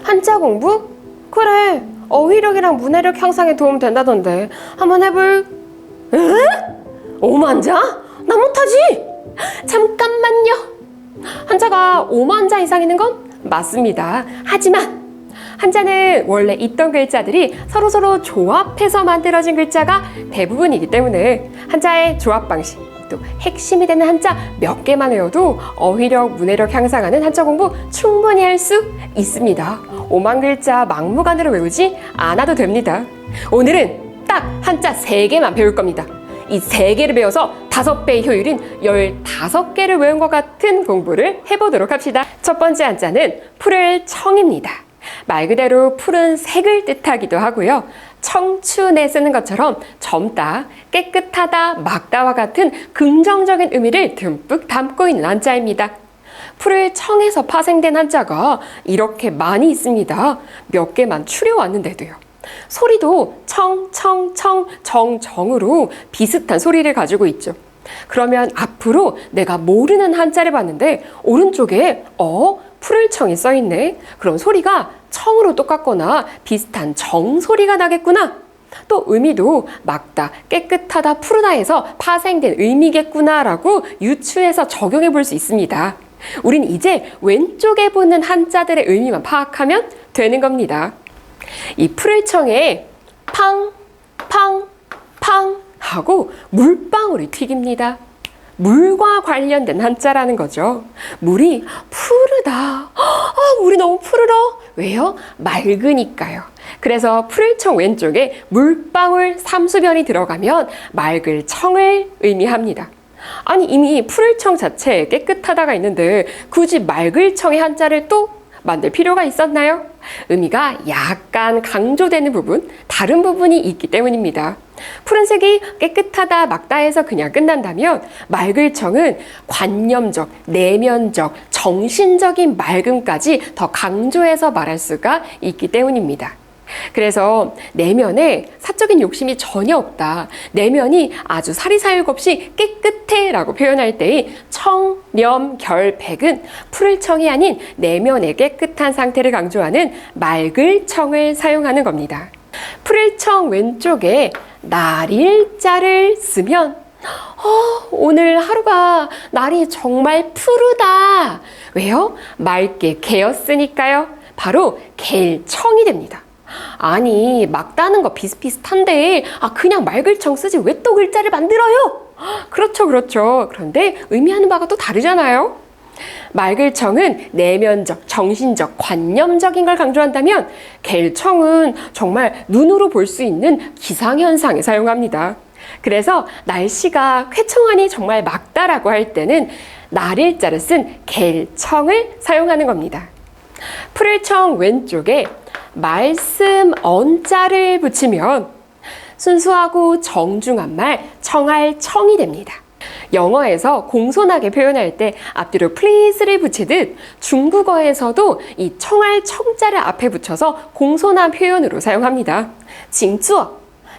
한자 공부? 그래, 어휘력이랑 문해력 향상에 도움 된다던데 한번 해볼... 에? 오만자? 나 못하지! 잠깐만요. 한자가 5만 자 이상 있는 건 맞습니다. 하지만 한자는 원래 있던 글자들이 서로서로 조합해서 만들어진 글자가 대부분이기 때문에 한자의 조합 방식, 또 핵심이 되는 한자 몇 개만 외워도 어휘력, 문해력 향상하는 한자 공부 충분히 할 수 있습니다. 5만 글자 막무가내로 외우지 않아도 됩니다. 오늘은 딱 한자 3개만 배울 겁니다. 이 3개를 배워서 5배의 효율인 15개를 외운 것 같은 공부를 해보도록 합시다. 첫 번째 한자는 푸를 청입니다. 말 그대로 푸른 색을 뜻하기도 하고요. 청춘에 쓰는 것처럼 젊다, 깨끗하다, 맑다와 같은 긍정적인 의미를 듬뿍 담고 있는 한자입니다. 푸를 청에서 파생된 한자가 이렇게 많이 있습니다. 몇 개만 추려왔는데도요. 소리도 청, 청, 청, 정, 정으로 비슷한 소리를 가지고 있죠. 그러면 앞으로 내가 모르는 한자를 봤는데 오른쪽에 푸를 청이 써있네. 그럼 소리가 청으로 똑같거나 비슷한 정 소리가 나겠구나. 또 의미도 맑다, 깨끗하다, 푸르다 해서 파생된 의미겠구나 라고 유추해서 적용해 볼 수 있습니다. 우린 이제 왼쪽에 보는 한자들의 의미만 파악하면 되는 겁니다. 이 푸를 청에 팡, 팡, 팡 하고 물방울이 튀깁니다. 물과 관련된 한자라는 거죠. 물이 푸르다. 물이 너무 푸르러. 왜요? 맑으니까요. 그래서 푸를 청 왼쪽에 물방울 삼수변이 들어가면 맑을 청을 의미합니다. 아니 이미 푸를 청 자체에 깨끗하다가 있는데 굳이 맑을 청의 한자를 또 만들 필요가 있었나요? 의미가 약간 강조되는 부분, 다른 부분이 있기 때문입니다. 푸른색이 깨끗하다, 맑다 해서 그냥 끝난다면 맑을 청은 관념적, 내면적, 정신적인 맑음까지 더 강조해서 말할 수가 있기 때문입니다. 그래서 내면에 사적인 욕심이 전혀 없다. 내면이 아주 사리사욕 없이 깨끗해 라고 표현할 때의 청, 념, 결, 백은 푸를 청이 아닌 내면의 깨끗한 상태를 강조하는 맑을 청을 사용하는 겁니다. 푸를 청 왼쪽에 날일자를 쓰면 오늘 하루가 날이 정말 푸르다. 왜요? 맑게 개었으니까요. 바로 갤청이 됩니다. 아니 맑다는 거 비슷비슷한데 그냥 맑을 청 쓰지 왜 또 글자를 만들어요? 그렇죠. 그런데 의미하는 바가 또 다르잖아요. 맑을 청은 내면적, 정신적, 관념적인 걸 강조한다면 갤청은 정말 눈으로 볼 수 있는 기상현상에 사용합니다. 그래서 날씨가 쾌청하니 정말 맑다라고 할 때는 날일자를 쓴 갤청을 사용하는 겁니다. 푸를 청 왼쪽에 말씀 언자를 붙이면 순수하고 정중한 말 청할 청이 됩니다. 영어에서 공손하게 표현할 때 앞뒤로 please를 붙이듯 중국어에서도 이 청할 청자를 앞에 붙여서 공손한 표현으로 사용합니다. 징주어,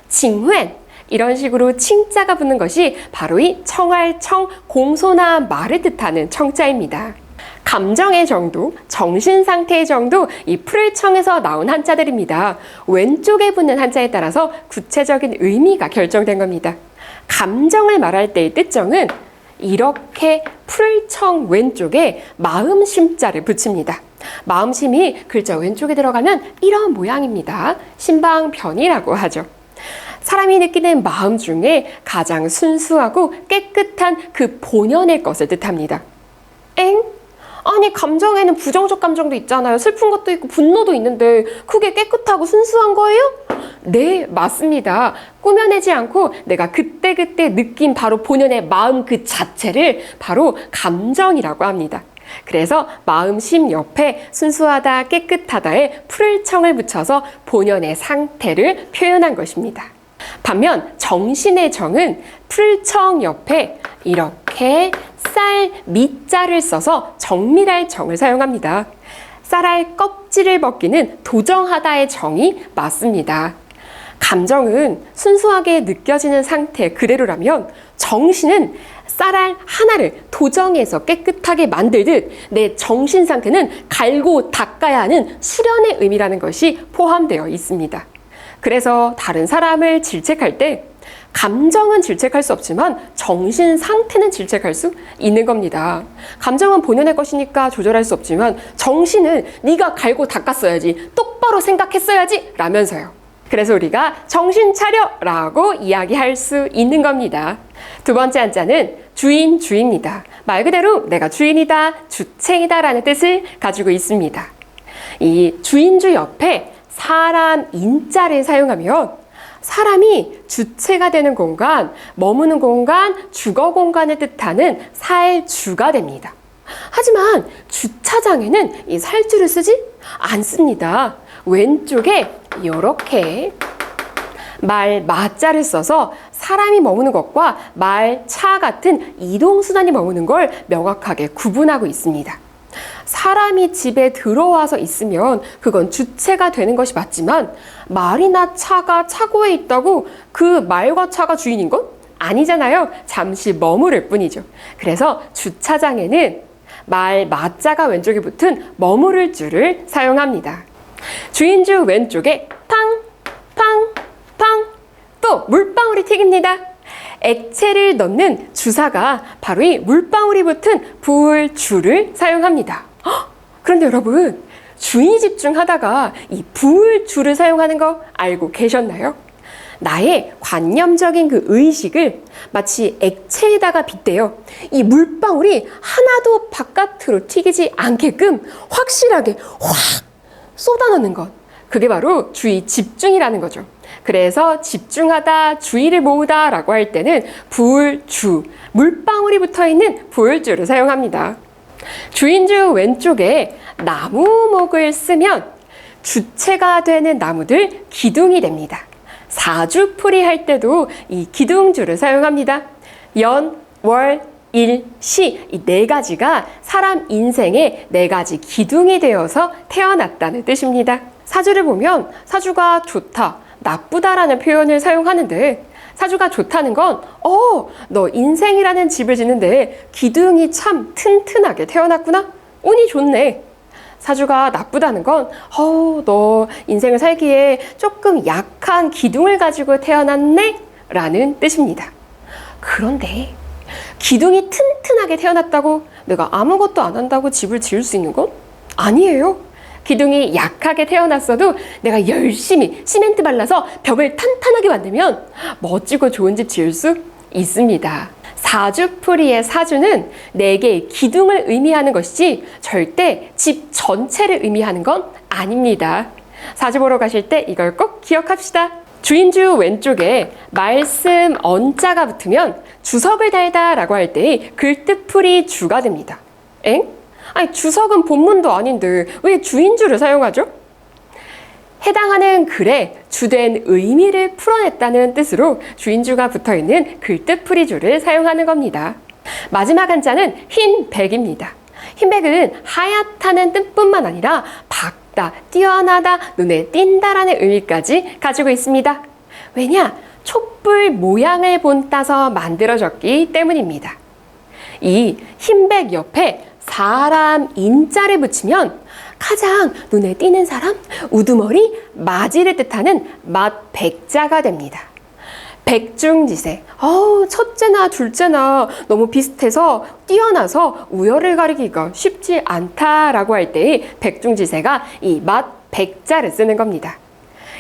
징웬 이런 식으로 칭자가 붙는 것이 바로 이 청할 청, 공손한 말을 뜻하는 청자입니다. 감정의 정도, 정신 상태의 정도, 이 푸를 청에서 나온 한자들입니다. 왼쪽에 붙는 한자에 따라서 구체적인 의미가 결정된 겁니다. 감정을 말할 때의 뜻정은 이렇게 푸를 청 왼쪽에 마음심자를 붙입니다. 마음심이 글자 왼쪽에 들어가면 이런 모양입니다. 심방편이라고 하죠. 사람이 느끼는 마음 중에 가장 순수하고 깨끗한 그 본연의 것을 뜻합니다. 아니 감정에는 부정적 감정도 있잖아요. 슬픈 것도 있고 분노도 있는데 그게 깨끗하고 순수한 거예요? 네, 맞습니다. 꾸며내지 않고 내가 그때그때 느낀 바로 본연의 마음 그 자체를 바로 감정이라고 합니다. 그래서 마음심 옆에 순수하다, 깨끗하다에 푸를 청을 붙여서 본연의 상태를 표현한 것입니다. 반면 정신의 정은 푸를 청 옆에 이렇게 쌀 밑자를 써서 정밀할 정을 사용합니다. 쌀알 껍질을 벗기는 도정하다의 정이 맞습니다. 감정은 순수하게 느껴지는 상태 그대로라면 정신은 쌀알 하나를 도정해서 깨끗하게 만들듯 내 정신 상태는 갈고 닦아야 하는 수련의 의미라는 것이 포함되어 있습니다. 그래서 다른 사람을 질책할 때 감정은 질책할 수 없지만 정신 상태는 질책할 수 있는 겁니다. 감정은 본연의 것이니까 조절할 수 없지만 정신은 네가 갈고 닦았어야지, 똑바로 생각했어야지 라면서요. 그래서 우리가 정신 차려 라고 이야기할 수 있는 겁니다. 두 번째 한자는 주인주입니다. 말 그대로 내가 주인이다, 주체이다 라는 뜻을 가지고 있습니다. 이 주인주 옆에 사람 인자를 사용하면 사람이 주체가 되는 공간, 머무는 공간, 주거 공간을 뜻하는 살주가 됩니다. 하지만 주차장에는 이 살주를 쓰지 않습니다. 왼쪽에 이렇게 말, 마자를 써서 사람이 머무는 것과 말, 차 같은 이동수단이 머무는 걸 명확하게 구분하고 있습니다. 사람이 집에 들어와서 있으면 그건 주체가 되는 것이 맞지만 말이나 차가 차고에 있다고 그 말과 차가 주인인 건 아니잖아요. 잠시 머무를 뿐이죠. 그래서 주차장에는 말, 마자가 왼쪽에 붙은 머무를 줄을 사용합니다. 주인주 왼쪽에 팡, 팡, 팡, 또 물방울이 튀깁니다. 액체를 넣는 주사가 바로 이 물방울이 붙은 부을줄을 사용합니다. 그런데 여러분, 주의 집중하다가 이 부을줄을 사용하는 거 알고 계셨나요? 나의 관념적인 그 의식을 마치 액체에다가 빗대요. 이 물방울이 하나도 바깥으로 튀기지 않게끔 확실하게 확 쏟아넣는 것. 그게 바로 주의 집중이라는 거죠. 그래서 집중하다, 주의를 모으다 라고 할 때는 부을주, 물방울이 붙어있는 부을주를 사용합니다. 주인주 왼쪽에 나무목을 쓰면 주체가 되는 나무들 기둥이 됩니다. 사주풀이 할 때도 이 기둥주를 사용합니다. 연, 월, 일, 시 이 네 가지가 사람 인생의 네 가지 기둥이 되어서 태어났다는 뜻입니다. 사주를 보면 사주가 좋다, 나쁘다라는 표현을 사용하는데 사주가 좋다는 건 너 인생이라는 집을 짓는데 기둥이 참 튼튼하게 태어났구나? 운이 좋네. 사주가 나쁘다는 건 너 인생을 살기에 조금 약한 기둥을 가지고 태어났네? 라는 뜻입니다. 그런데 기둥이 튼튼하게 태어났다고 내가 아무것도 안 한다고 집을 지을 수 있는 건 아니에요. 기둥이 약하게 태어났어도 내가 열심히 시멘트 발라서 벽을 탄탄하게 만들면 멋지고 좋은 집 지을 수 있습니다. 사주풀이의 사주는 4개의 기둥을 의미하는 것이지 절대 집 전체를 의미하는 건 아닙니다. 사주 보러 가실 때 이걸 꼭 기억합시다. 주인주 왼쪽에 말씀 언자가 붙으면 주석을 달다 라고 할 때의 글뜻풀이 주가 됩니다. 엥? 아니 주석은 본문도 아닌데 왜 주인주를 사용하죠? 해당하는 글에 주된 의미를 풀어냈다는 뜻으로 주인주가 붙어있는 글뜻풀이주를 사용하는 겁니다. 마지막 한자는 흰백입니다. 흰백은 하얗다는 뜻뿐만 아니라 밝다, 뛰어나다, 눈에 띈다라는 의미까지 가지고 있습니다. 왜냐? 촛불 모양을 본따서 만들어졌기 때문입니다. 이 흰백 옆에 사람 인자를 붙이면 가장 눈에 띄는 사람, 우두머리, 맞이를 뜻하는 맞백자가 됩니다. 백중지세, 첫째나 둘째나 너무 비슷해서 뛰어나서 우열을 가리기가 쉽지 않다라고 할 때의 백중지세가 이 맞백자를 쓰는 겁니다.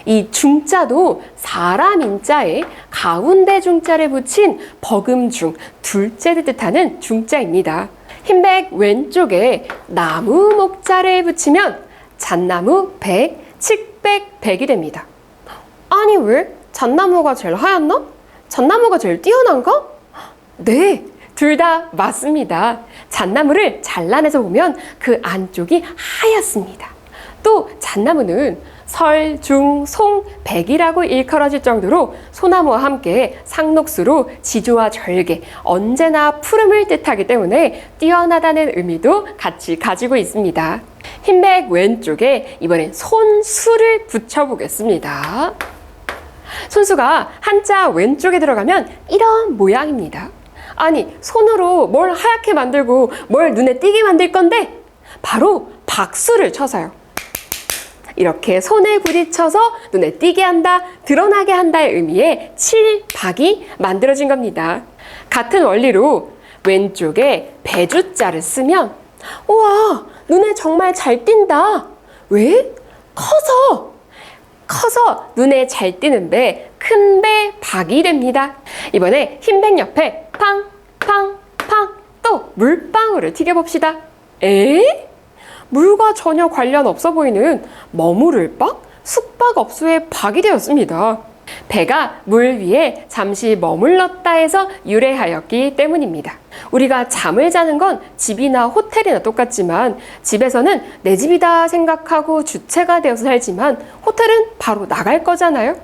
이 중자도 사람 인자에 가운데 중자를 붙인 버금중, 둘째를 뜻하는 중자입니다. 흰백 왼쪽에 나무 목자를 붙이면 잣나무 백, 칡백 백이 됩니다. 아니 왜? 잣나무가 제일 하얗나? 잣나무가 제일 뛰어난가? 네, 둘 다 맞습니다. 잣나무를 잘라내서 보면 그 안쪽이 하얗습니다. 또 잣나무는 설, 중, 송, 백이라고 일컬어질 정도로 소나무와 함께 상록수로 지조와 절개, 언제나 푸름을 뜻하기 때문에 뛰어나다는 의미도 같이 가지고 있습니다. 흰백 왼쪽에 이번엔 손수를 붙여보겠습니다. 손수가 한자 왼쪽에 들어가면 이런 모양입니다. 아니, 손으로 뭘 하얗게 만들고 뭘 눈에 띄게 만들 건데 바로 박수를 쳐서요. 이렇게 손에 부딪혀서 눈에 띄게 한다, 드러나게 한다의 의미의 칠박이 만들어진 겁니다. 같은 원리로 왼쪽에 배주자를 쓰면 우와, 눈에 정말 잘 띈다. 왜? 커서 눈에 잘 띄는 배, 큰 배, 박이 됩니다. 이번에 흰 백 옆에 팡, 팡, 팡 또 물방울을 튀겨봅시다. 물과 전혀 관련 없어 보이는 머무를 박, 숙박업소의 박이 되었습니다. 배가 물 위에 잠시 머물렀다 해서 유래하였기 때문입니다. 우리가 잠을 자는 건 집이나 호텔이나 똑같지만 집에서는 내 집이다 생각하고 주체가 되어서 살지만 호텔은 바로 나갈 거잖아요.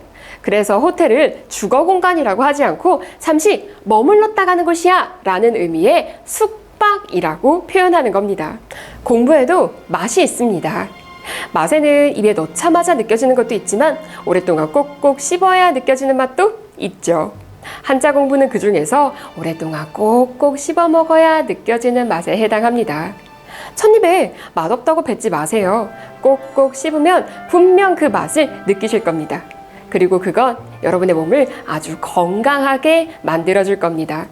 그래서 호텔을 주거 공간이라고 하지 않고 잠시 머물렀다 가는 곳이야 라는 의미의 숙박이라고 표현하는 겁니다. 공부에도 맛이 있습니다. 맛에는 입에 넣자마자 느껴지는 것도 있지만 오랫동안 꼭꼭 씹어야 느껴지는 맛도 있죠. 한자 공부는 그 중에서 오랫동안 꼭꼭 씹어 먹어야 느껴지는 맛에 해당합니다. 첫입에 맛없다고 뱉지 마세요. 꼭꼭 씹으면 분명 그 맛을 느끼실 겁니다. 그리고 그건 여러분의 몸을 아주 건강하게 만들어줄 겁니다.